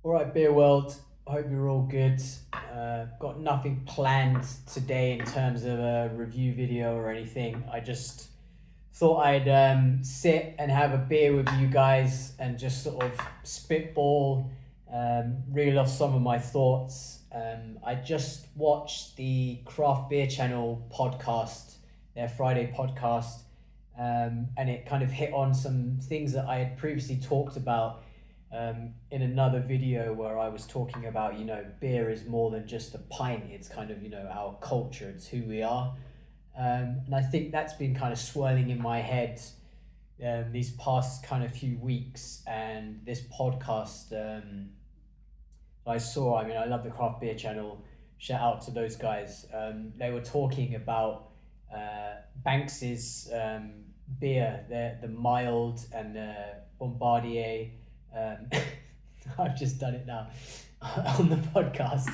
All right, Beer World. Hope you're all good. Got nothing planned today in terms of a review video or anything. I just thought I'd sit and have a beer with you guys and just sort of spitball, reel off some of my thoughts. I just watched the Craft Beer Channel podcast, their Friday podcast, and it kind of hit on some things that I had previously talked about in another video where I was talking about, beer is more than just a pint. It's kind of, our culture, it's who we are. And I think that's been kind of swirling in my head these past kind of few weeks. And this podcast I saw, I mean, I love the Craft Beer Channel. Shout out to those guys. They were talking about Banks's beer, the mild and the Bombardier. Um, I've just done it now on the podcast.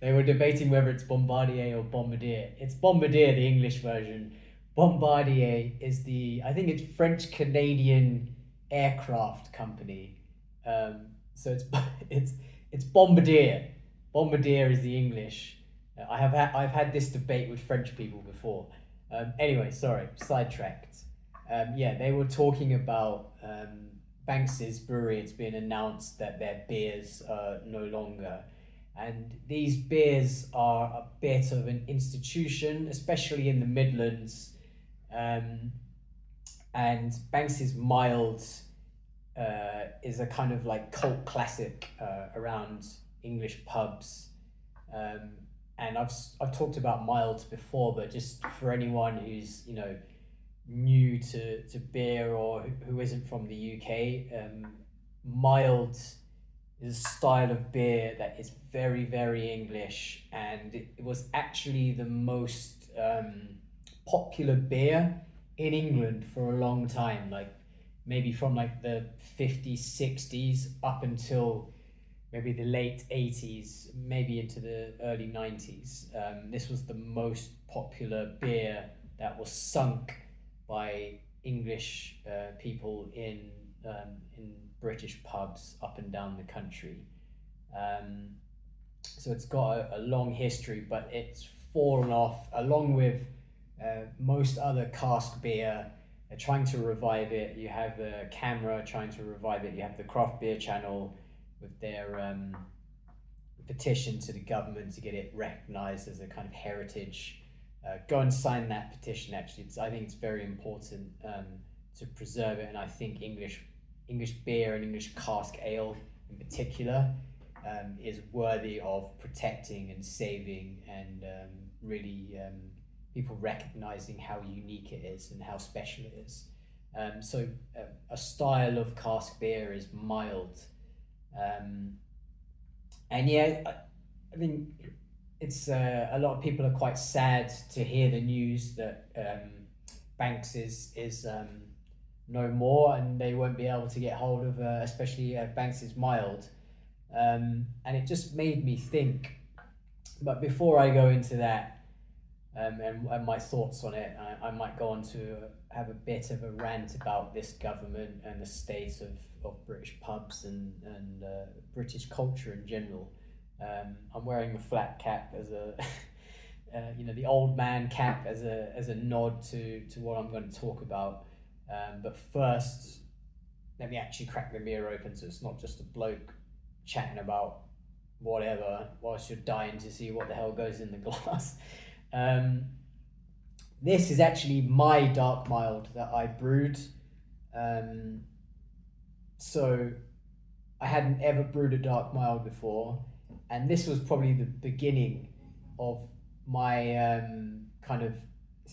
They were debating whether it's Bombardier or Bombardier. It's Bombardier, the English version. Bombardier is I think it's French Canadian aircraft company. So it's Bombardier. Bombardier is the English. I've had this debate with French people before. Anyway, sorry, sidetracked. Yeah, they were talking about Banks's brewery. It's been announced that their beers are no longer. And these beers are a bit of an institution, especially in the Midlands. And Banks's Mild is a kind of like cult classic around English pubs. And I've talked about Milds before, but just for anyone who's new to beer or who isn't from the UK, Mild is a style of beer that is very, very English, and it was actually the most popular beer in England for a long time, like maybe from like the 50s, 60s up until maybe the late 80s, maybe into the early 90s. This was the most popular beer that was sunk by English people in British pubs up and down the country. So it's got a long history, but it's fallen off along with most other cask beer. They're trying to revive it. You have the Camera trying to revive it. You have the Craft Beer Channel with their petition to the government to get it recognised as a kind of heritage. Go and sign that petition. Actually, I think it's very important to preserve it, and I think English beer and English cask ale in particular is worthy of protecting and saving, and really people recognizing how unique it is and how special it is. So a style of cask beer is mild, and yeah, I think it's a lot of people are quite sad to hear the news that Banks is no more, and they won't be able to get hold of especially Banks's Mild, and it just made me think. But before I go into that and my thoughts on it, I might go on to have a bit of a rant about this government and the state of British pubs and British culture in general. I'm wearing a flat cap as a, the old man cap as a nod to what I'm going to talk about. But first, let me actually crack the mirror open so it's not just a bloke chatting about whatever whilst you're dying to see what the hell goes in the glass. This is actually my dark mild that I brewed. So I hadn't ever brewed a dark mild before, and this was probably the beginning of my kind of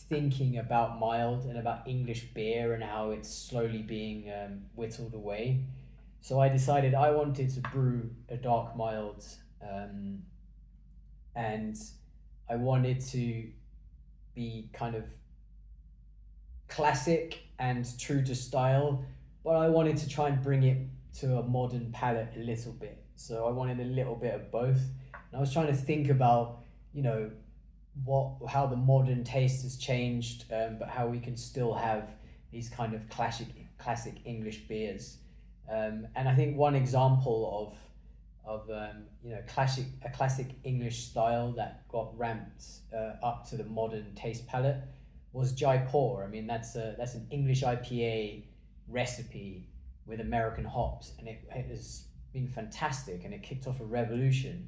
thinking about mild and about English beer and how it's slowly being whittled away. So I decided I wanted to brew a dark mild, and I wanted to be kind of classic and true to style, but I wanted to try and bring it to a modern palate a little bit. So I wanted a little bit of both. And I was trying to think about, how the modern taste has changed, but how we can still have these kind of classic English beers. And I think one example a classic English style that got ramped up to the modern taste palette was Jaipur. I mean, that's an English IPA recipe with American hops, and it has been fantastic, and it kicked off a revolution.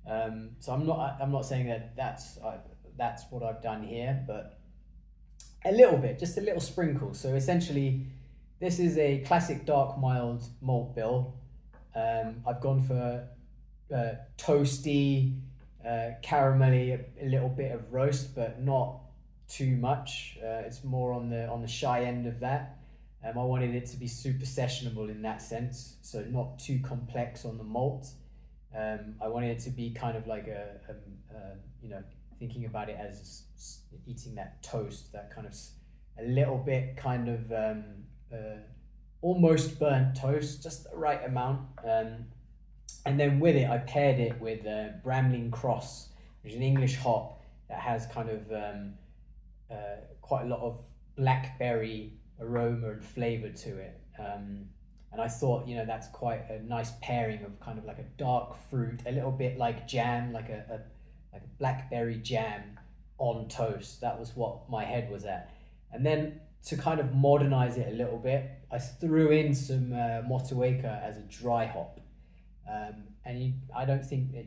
So I'm not saying that that's what I've done here, but a little bit, just a little sprinkle. So essentially, this is a classic dark mild malt bill. I've gone for toasty, caramelly, a little bit of roast, but not too much. It's more on the shy end of that. I wanted it to be super sessionable in that sense, so not too complex on the malt. I wanted it to be kind of like thinking about it as eating that toast, that kind of a little bit kind of almost burnt toast, just the right amount. And then with it, I paired it with Bramling Cross, which is an English hop that has kind of quite a lot of blackberry aroma and flavor to it. And I thought, that's quite a nice pairing of kind of like a dark fruit, a little bit like jam, like a blackberry jam on toast. That was what my head was at. And then to kind of modernize it a little bit, I threw in some Motueka as a dry hop. I don't think that,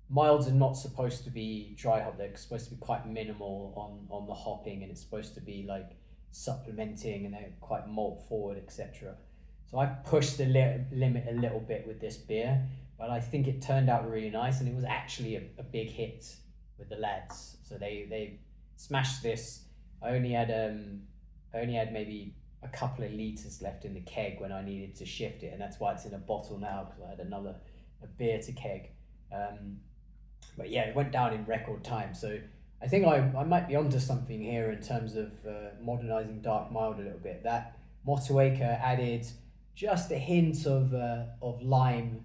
milds are not supposed to be dry hop. They're supposed to be quite minimal on the hopping, and it's supposed to be like supplementing, and they're quite malt forward, etc. So I pushed the limit a little bit with this beer, but I think it turned out really nice, and it was actually a big hit with the lads. So they smashed this. I only had maybe a couple of liters left in the keg when I needed to shift it, and that's why it's in a bottle now, because I had a beer to keg. But yeah, it went down in record time. So I think I might be onto something here in terms of modernizing dark mild a little bit. That Motueka added just a hint of lime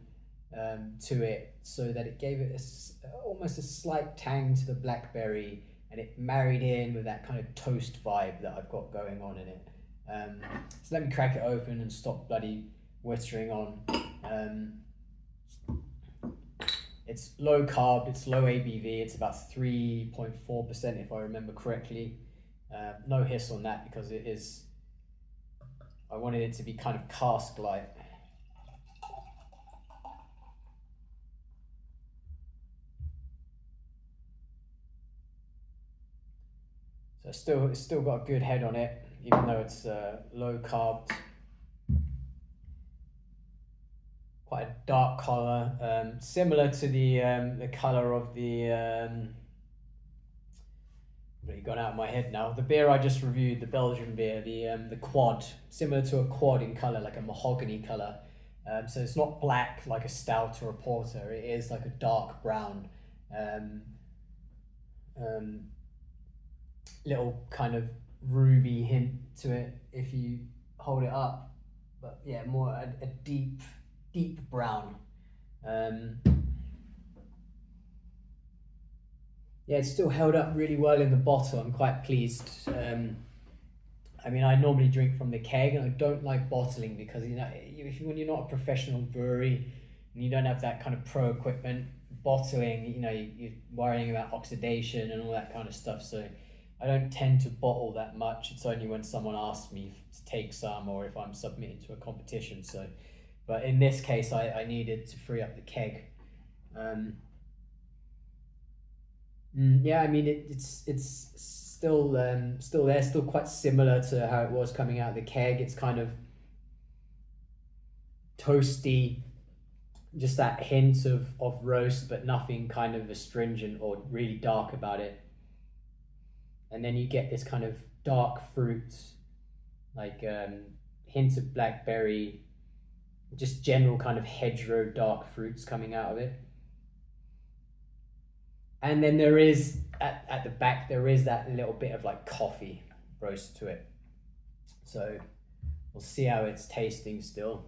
to it, so that it gave it almost a slight tang to the blackberry, and it married in with that kind of toast vibe that I've got going on in it. So let me crack it open and stop bloody whittering on. It's low carb, it's low ABV, it's about 3.4% if I remember correctly. No hiss on that, because I wanted it to be kind of cask-like. So it's still got a good head on it, even though it's low carb. Quite a dark color, similar to the color of the really gone out of my head now. The beer I just reviewed, the Belgian beer, the quad, similar to a quad in color, like a mahogany color. So it's not black like a stout or a porter. It is like a dark brown. Little kind of ruby hint to it if you hold it up, but yeah, more a deep brown. Yeah, it's still held up really well in the bottle. I'm quite pleased. I mean, I normally drink from the keg, and I don't like bottling because when you're not a professional brewery and you don't have that kind of pro equipment, bottling, you're worrying about oxidation and all that kind of stuff. So I don't tend to bottle that much. It's only when someone asks me to take some, or if I'm submitted to a competition. So, but in this case, I needed to free up the keg. Yeah, I mean it's still there, still quite similar to how it was coming out of the keg. It's kind of toasty, just that hint of roast, but nothing kind of astringent or really dark about it. And then you get this kind of dark fruit, like hints of blackberry, just general kind of hedgerow dark fruits coming out of it. And then there is, at the back, there is that little bit of like coffee roast to it. So we'll see how it's tasting still.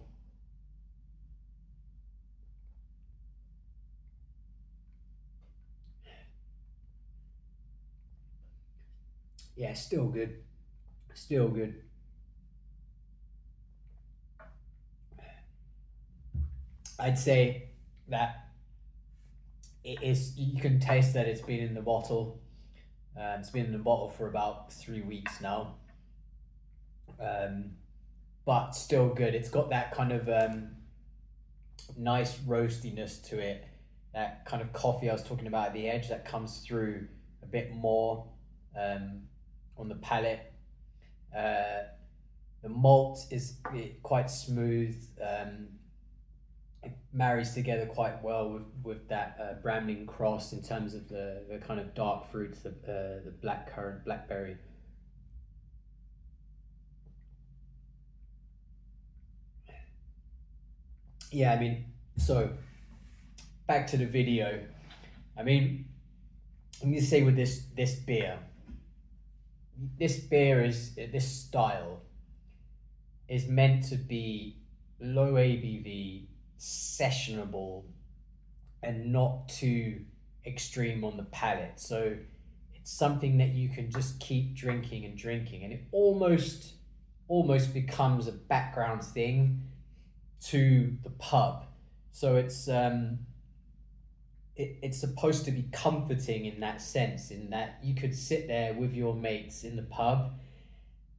Yeah, still good. Still good. I'd say that it is, you can taste that it's been in the bottle. It's been in the bottle for about 3 weeks now, um, but still good. It's got that kind of nice roastiness to it, that kind of coffee I was talking about at the edge that comes through a bit more um, on the palate. Uh, the malt is quite smooth. It marries together quite well with that Bramling cross in terms of the kind of dark fruits, the blackcurrant, blackberry. Yeah, I mean, so back to the video. I mean, let me say with this beer, this style is meant to be low ABV, sessionable, and not too extreme on the palate. So it's something that you can just keep drinking and drinking, and it almost becomes a background thing to the pub. So it's supposed to be comforting in that sense, in that you could sit there with your mates in the pub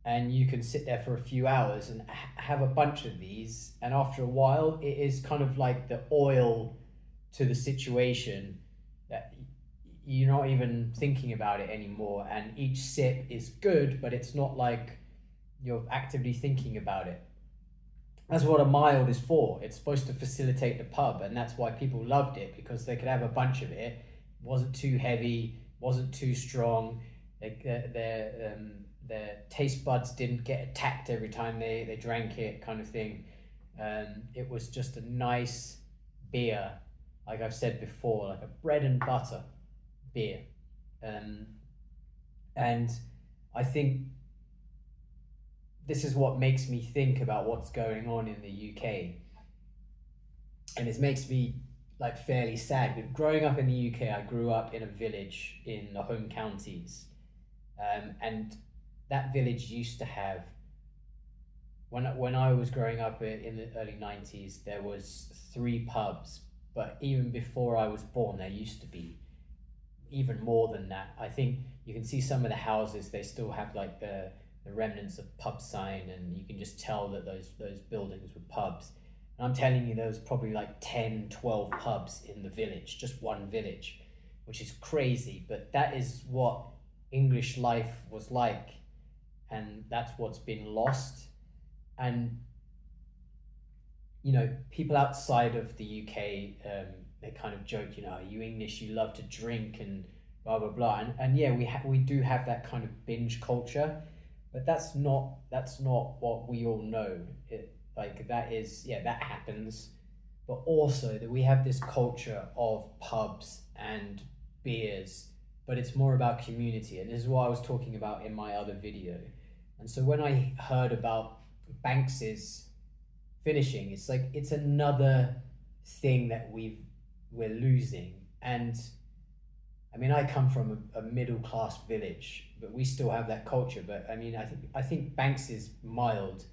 and you can sit there for a few hours and have a bunch of these, and after a while it is kind of like the oil to the situation, that you're not even thinking about it anymore, and each sip is good, but it's not like you're actively thinking about it. That's what a mild is for. It's supposed to facilitate the pub, and that's why people loved it, because they could have a bunch of it. It wasn't too heavy, wasn't too strong. Their taste buds didn't get attacked every time they drank it, kind of thing. It was just a nice beer, like I've said before, like a bread and butter beer. Um, and I think this is what makes me think about what's going on in the UK, and it makes me like fairly sad. But growing up in the UK, I grew up in a village in the home counties, and that village used to have, when I was growing up in the early 90s, there was 3 pubs, but even before I was born, there used to be even more than that. I think you can see some of the houses, they still have like the remnants of pub sign, and you can just tell that those buildings were pubs. And I'm telling you, there was probably like 10, 12 pubs in the village, just one village, which is crazy, but that is what English life was like, and that's what's been lost. And people outside of the UK, they kind of joke, you English, you love to drink and blah blah blah, and yeah, we do have that kind of binge culture, but that's not what we all know. Like that is, yeah, that happens, but also that we have this culture of pubs and beers, but it's more about community, and this is what I was talking about in my other video. And so when I heard about Banks's finishing, it's like it's another thing that we're losing. And I mean, I come from a middle class village, but we still have that culture. But I mean, I think Banks's mild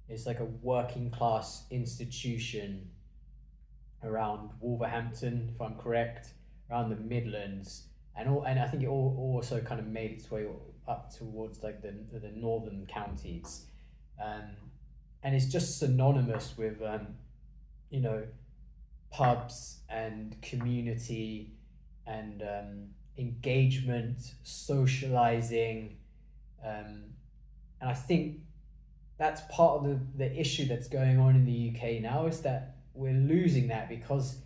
is like a working class institution around Wolverhampton, if I'm correct, around the Midlands, and I think it also kind of made its way up towards like the northern counties, and it's just synonymous with pubs and community and engagement, socializing, and I think that's part of the issue that's going on in the UK now, is that we're losing that, because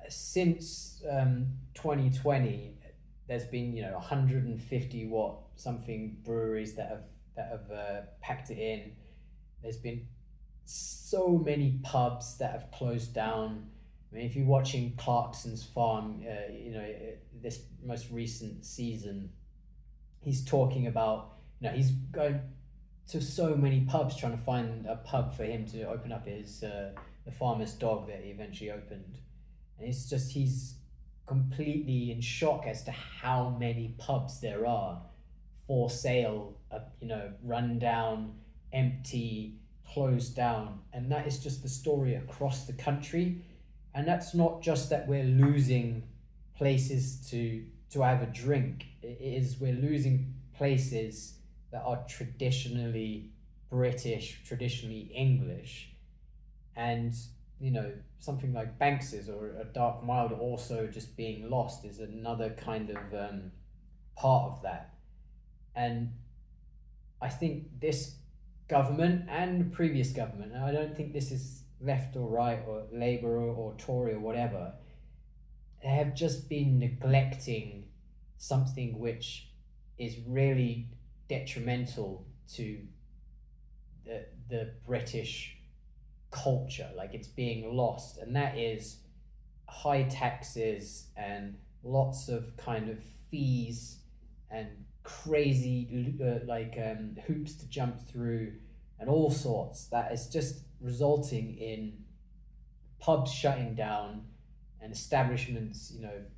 since 2020 there's been 150 what something breweries that have packed it in. There's been so many pubs that have closed down. I mean, if you're watching Clarkson's Farm, this most recent season, he's talking about, he's going to so many pubs trying to find a pub for him to open up his the farmer's dog that he eventually opened, and he's completely in shock as to how many pubs there are for sale, run down, empty, closed down, and that is just the story across the country. And that's not just that we're losing places to have a drink. It is we're losing places that are traditionally British, traditionally English, and something like Banks's or a dark mild also just being lost is another kind of part of that. And I think this government and the previous government, and I don't think this is left or right or Labour or Tory or whatever, they have just been neglecting something which is really detrimental to the British culture. Like, it's being lost, and that is high taxes and lots of kind of fees and crazy hoops to jump through and all sorts, that is just resulting in pubs shutting down and establishments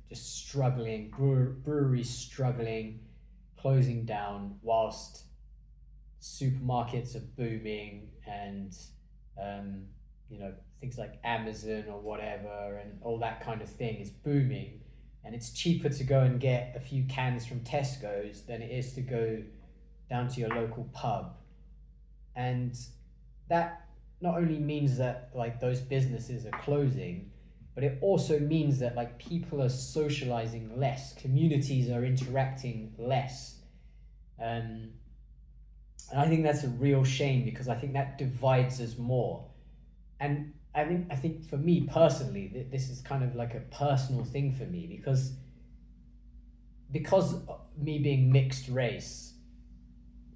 just struggling, breweries struggling, closing down, whilst supermarkets are booming, and things like Amazon or whatever and all that kind of thing is booming, and it's cheaper to go and get a few cans from Tesco's than it is to go down to your local pub. And that not only means that like those businesses are closing, but it also means that like people are socializing less, communities are interacting less. And I think that's a real shame, because I think that divides us more. And I think for me personally, this is kind of like a personal thing for me, because me being mixed race,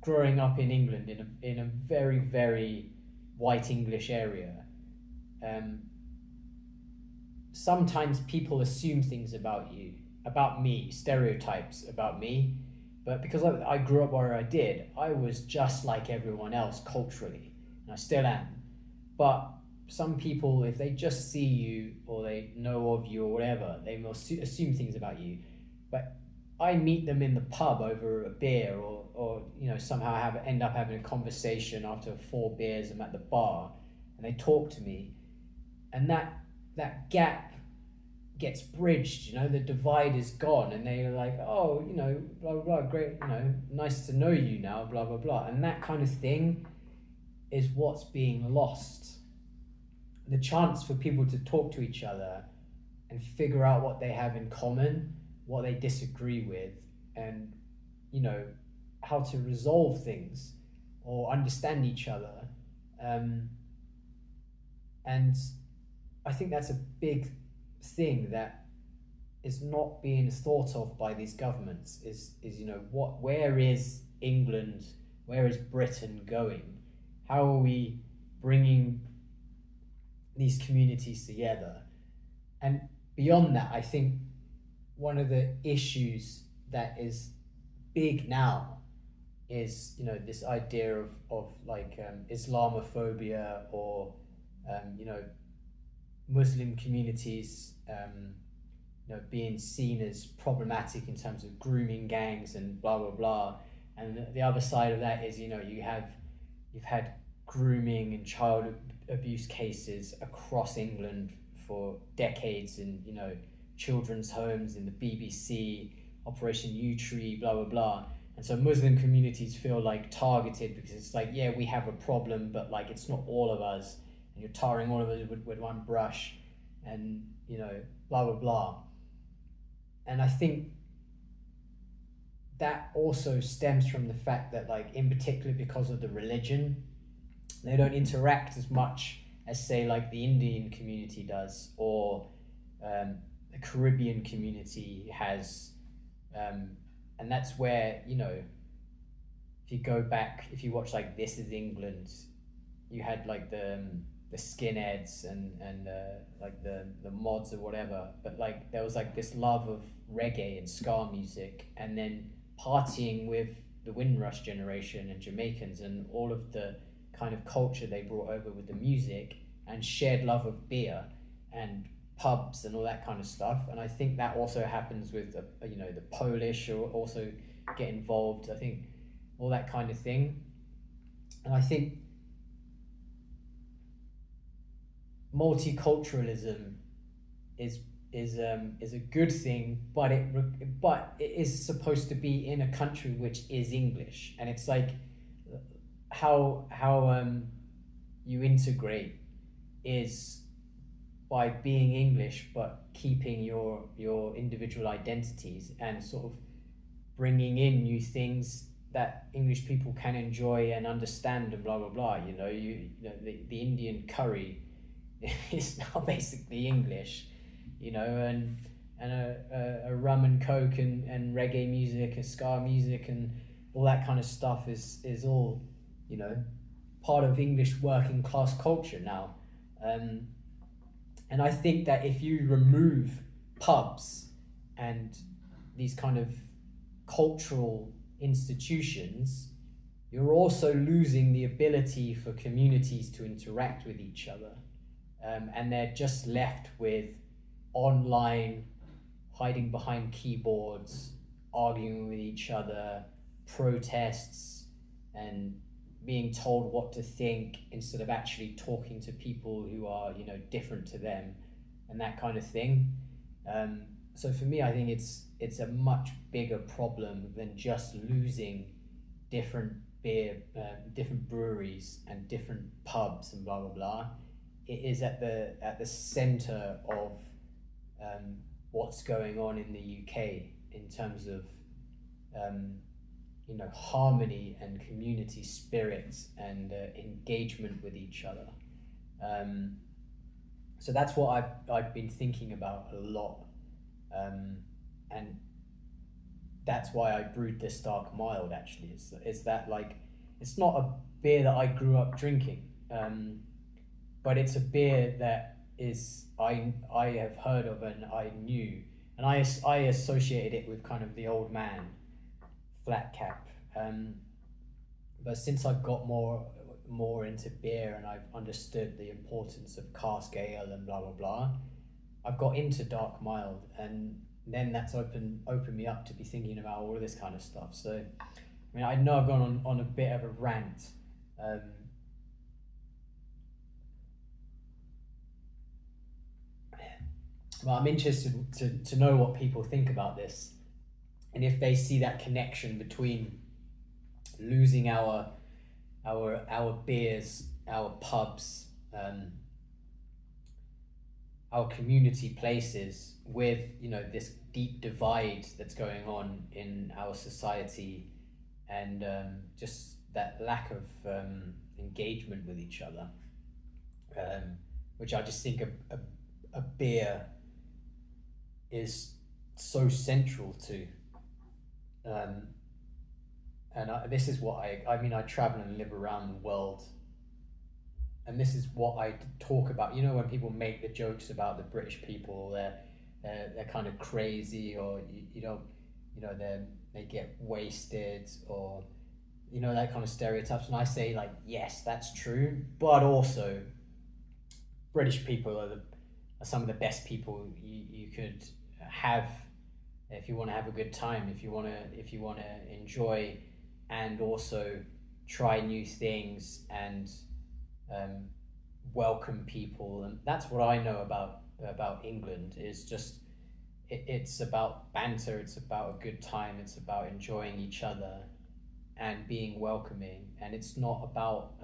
growing up in England in a very, very white English area, sometimes people assume things about me, stereotypes about me. But because I grew up where I did, I was just like everyone else culturally, and I still am. But some people, if they just see you or they know of you or whatever, they will assume things about you. But I meet them in the pub over a beer, or somehow end up having a conversation after 4 beers. I'm at the bar, and they talk to me, and that gap gets bridged. The divide is gone, and they're like, oh, blah blah blah, great, nice to know you now, blah blah blah. And that kind of thing is what's being lost. The chance for people to talk to each other and figure out what they have in common, what they disagree with, and how to resolve things or understand each other. And I think that's a big thing that is not being thought of by these governments. Is where is England, where is Britain going? How are we bringing these communities together? And beyond that, I think one of the issues that is big now is this idea of like Islamophobia, or Muslim communities being seen as problematic in terms of grooming gangs and blah blah blah. And the other side of that is you've had grooming and child abuse cases across England for decades in children's homes, in the BBC, Operation U-Tree, blah blah blah. And so Muslim communities feel like targeted, because it's like, yeah, we have a problem, but like it's not all of us, and you're tarring all of us with one brush, and blah blah blah. And I think that also stems from the fact that, like, in particular because of the religion, they don't interact as much as, say, like the Indian community does, or the Caribbean community has. And that's where, if you go back, if you watch like This Is England, you had like the skinheads and like the mods or whatever, but like there was like this love of reggae and ska music, and then partying with the Windrush generation and Jamaicans and all of the kind of culture they brought over with the music, and shared love of beer and pubs and all that kind of stuff. And I think that also happens with the Polish, or also get involved, I think, all that kind of thing. And I think multiculturalism is is a good thing, but it is supposed to be in a country which is English, and it's like how you integrate is by being English, but keeping your individual identities and sort of bringing in new things that English people can enjoy and understand and blah blah blah. You know the Indian curry is now basically English, and a rum and coke and reggae music and ska music and all that kind of stuff is all, you know, part of English working class culture now. Um, and I think that if you remove pubs and these kind of cultural institutions, you're also losing the ability for communities to interact with each other. And they're just left with online, hiding behind keyboards, arguing with each other, protests, and being told what to think instead of actually talking to people who are, different to them, and that kind of thing. So for me, I think it's a much bigger problem than just losing different different breweries and different pubs and blah blah blah. It is at the center of what's going on in the UK in terms of harmony and community spirit and engagement with each other. So that's what I've been thinking about a lot, and that's why I brewed this dark mild. Actually, is that, like, it's not a beer that I grew up drinking, but it's a beer that is I have heard of and I knew, and I associated it with kind of the old man flat cap. But since I've got more into beer and I've understood the importance of cask ale and blah blah blah, I've got into dark mild, and then that's opened me up to be thinking about all of this kind of stuff. So, I mean, I know I've gone on a bit of a rant. Well, I'm interested to know what people think about this, and if they see that connection between losing our beers, our pubs, our community places with, this deep divide that's going on in our society, and just that lack of engagement with each other, which I just think a beer is so central to. This is what I mean, I travel and live around the world, and this is what I talk about. When people make the jokes about the British people, they're kind of crazy, or they get wasted, or that kind of stereotypes. And I say, like, yes, that's true, but also British people are some of the best people you could have if you want to have a good time, if you want to enjoy and also try new things and welcome people. And that's what I know about England, is just it's about banter, it's about a good time, it's about enjoying each other and being welcoming, and it's not about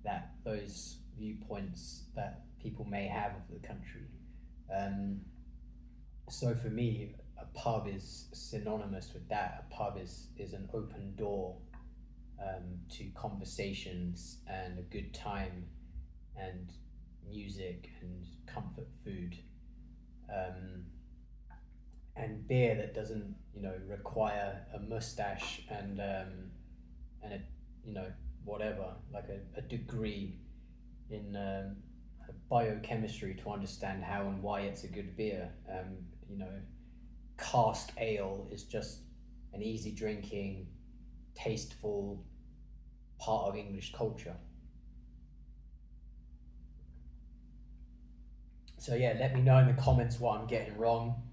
that those viewpoints that people may have of the country. So for me, a pub is synonymous with that. A pub is an open door to conversations and a good time and music and comfort food, and beer that doesn't require a mustache and a whatever, like a degree in biochemistry to understand how and why it's a good beer. Cask ale is just an easy drinking, tasteful part of English culture. So yeah, let me know in the comments what I'm getting wrong,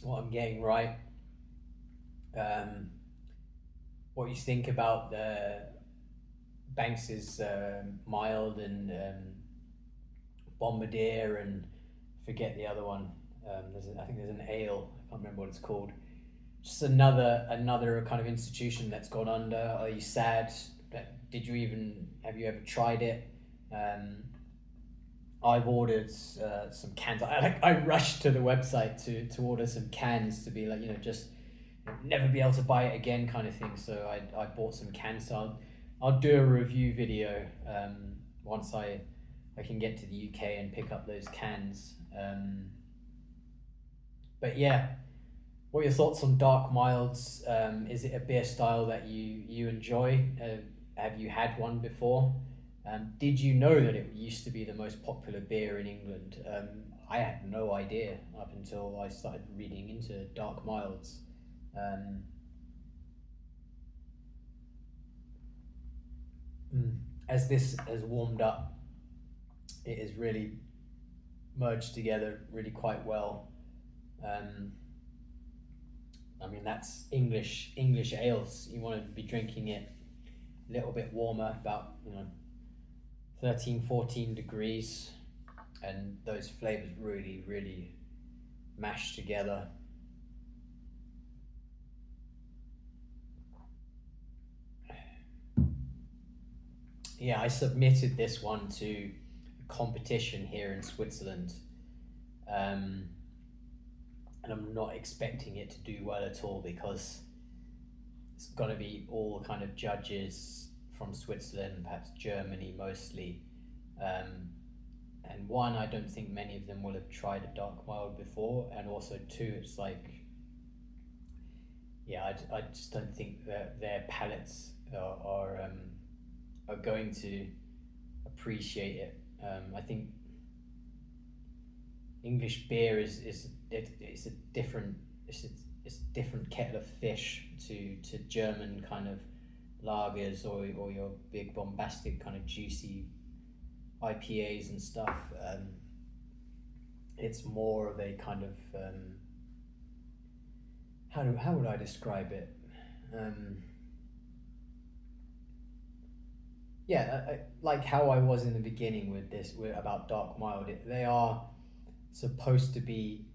what I'm getting right, what you think about the Banks's mild and Bombardier and forget the other one. I think there's an ale. I can't remember what it's called. Just another kind of institution that's gone under. Are you sad? Have you ever tried it? I've ordered some cans. I rushed to the website to order some cans to be like, just never be able to buy it again kind of thing. So I bought some cans. So I'll do a review video once I can get to the UK and pick up those cans. But yeah, what are your thoughts on dark milds? Is it a beer style that you enjoy? Have you had one before? Did you know that it used to be the most popular beer in England? I had no idea up until I started reading into dark milds. As this has warmed up, it has really merged together really quite well. I mean, that's English ales. You want to be drinking it a little bit warmer, about 13-14 degrees, and those flavors really mash together. Yeah, I submitted this one to a competition here in Switzerland, and I'm not expecting it to do well at all, because it's got to be all kind of judges from Switzerland, perhaps Germany mostly, and one, I don't think many of them will have tried a dark mild before, and also two, it's like, yeah, I just don't think that their palates are going to appreciate it. I think English beer is a different kettle of fish to German kind of lagers or your big bombastic kind of juicy IPAs and stuff. It's more of a kind of how would I describe it? Like how I was in the beginning about dark mild. They are supposed to be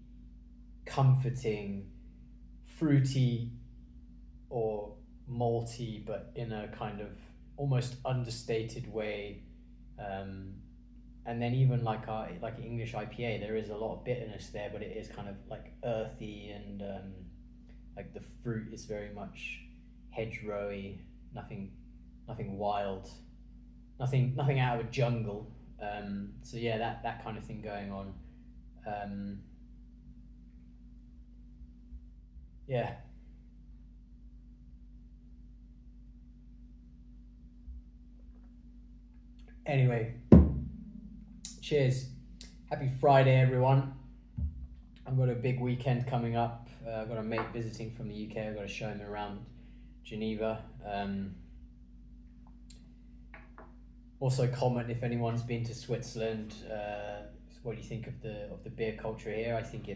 comforting, fruity or malty, but in a kind of almost understated way. And then even like English IPA, there is a lot of bitterness there, but it is kind of like earthy, and like the fruit is very much hedgerowy, nothing wild, nothing out of a jungle. So yeah, that kind of thing going on. Yeah. Anyway, cheers. Happy Friday, everyone. I've got a big weekend coming up. I've got a mate visiting from the UK. I've got to show him around Geneva. Also comment if anyone's been to Switzerland. What do you think of the beer culture here? I think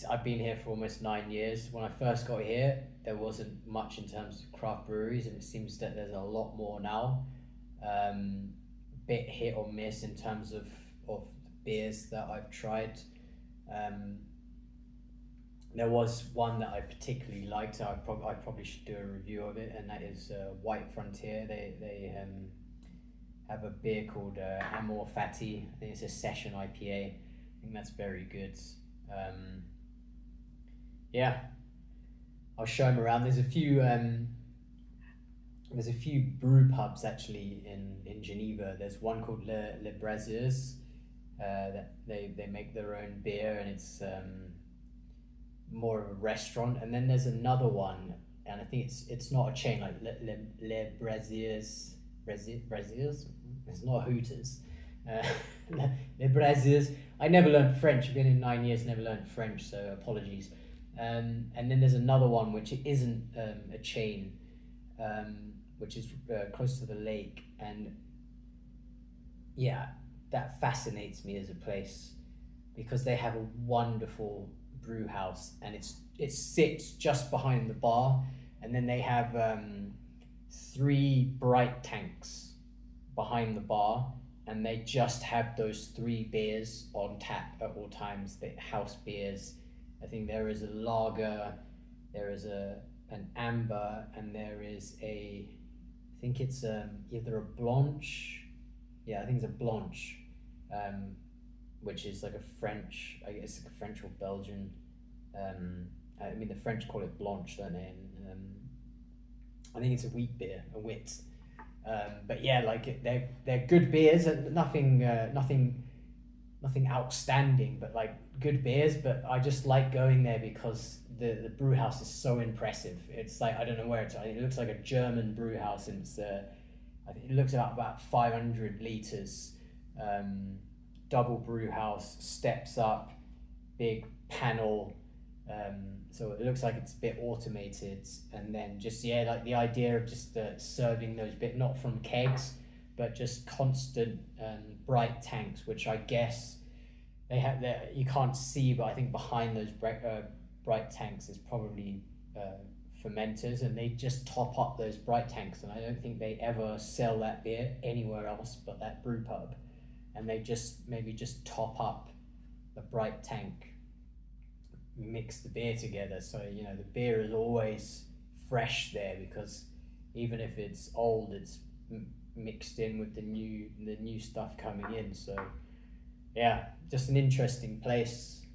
I've been here for almost 9 years. When I first got here, there wasn't much in terms of craft breweries, and it seems that there's a lot more now. Bit hit or miss in terms of beers that I've tried. There was one that I particularly liked. I probably should do a review of it, and that is White Frontier. They have a beer called Amor Fati. I think it's a session IPA. I think that's very good. Yeah, I'll show them around. There's a few brew pubs actually in Geneva. There's one called Les Brasiers. That they make their own beer, and it's more of a restaurant. And then there's another one, and I think it's not a chain, like Les Brasiers. Brasiers? It's not Hooters. Les Brasiers. I never learned French. I've been in 9 years, never learned French, so apologies. And then there's another one which isn't a chain, which is close to the lake, and yeah, that fascinates me as a place, because they have a wonderful brew house, and it sits just behind the bar, and then they have 3 bright tanks behind the bar, and they just have those three beers on tap at all times. The house beers. I think there is a lager, there is an amber, and there is I think it's either a blanche. Yeah, I think it's a blanche, um, which is like a French, I guess, like a French or Belgian. I mean, the French call it blanche, don't they? And I think it's a wheat beer, a wit. But yeah, like they're good beers, and nothing outstanding, but like good beers. But I just like going there because the brew house is so impressive. It's like, I don't know where it's. I think it looks like a German brew house, and it's I think it looks about 500 liters. Double brew house, steps up, big panel. So it looks like it's a bit automated, and then just, yeah, like the idea of just serving those bit, not from kegs, but just constant bright tanks, which I guess they have there. You can't see, but I think behind those bright tanks is probably fermenters, and they just top up those bright tanks. And I don't think they ever sell that beer anywhere else but that brew pub, and they just maybe just top up the bright tank, mix the beer together, so the beer is always fresh there, because even if it's old, it's mixed in with the new stuff coming in. So yeah, just an interesting place.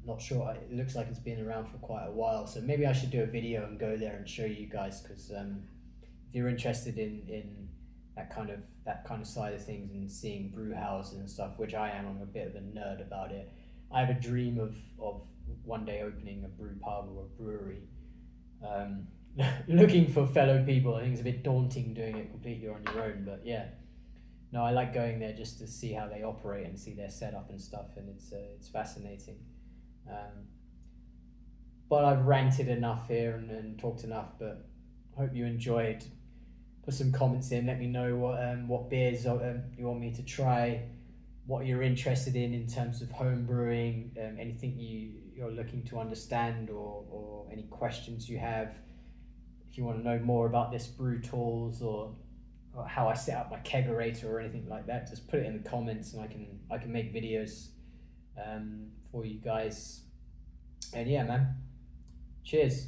Not sure, it looks like it's been around for quite a while, so maybe I should do a video and go there and show you guys, because if you're interested in that kind of side of things and seeing brew houses and stuff, which I am, I'm a bit of a nerd about it. I have a dream of one day opening a brew pub or a brewery. Looking for fellow people, I think it's a bit daunting doing it completely on your own, but yeah. No, I like going there just to see how they operate and see their setup and stuff, and it's fascinating. But I've ranted enough here and talked enough, but hope you enjoyed. Put some comments in, let me know what beers you want me to try, what you're interested in terms of home brewing, anything you're looking to understand, or any questions you have. If you want to know more about this brew tools, or how I set up my kegerator or anything like that, just put it in the comments, and I can make videos for you guys. And yeah, man, cheers.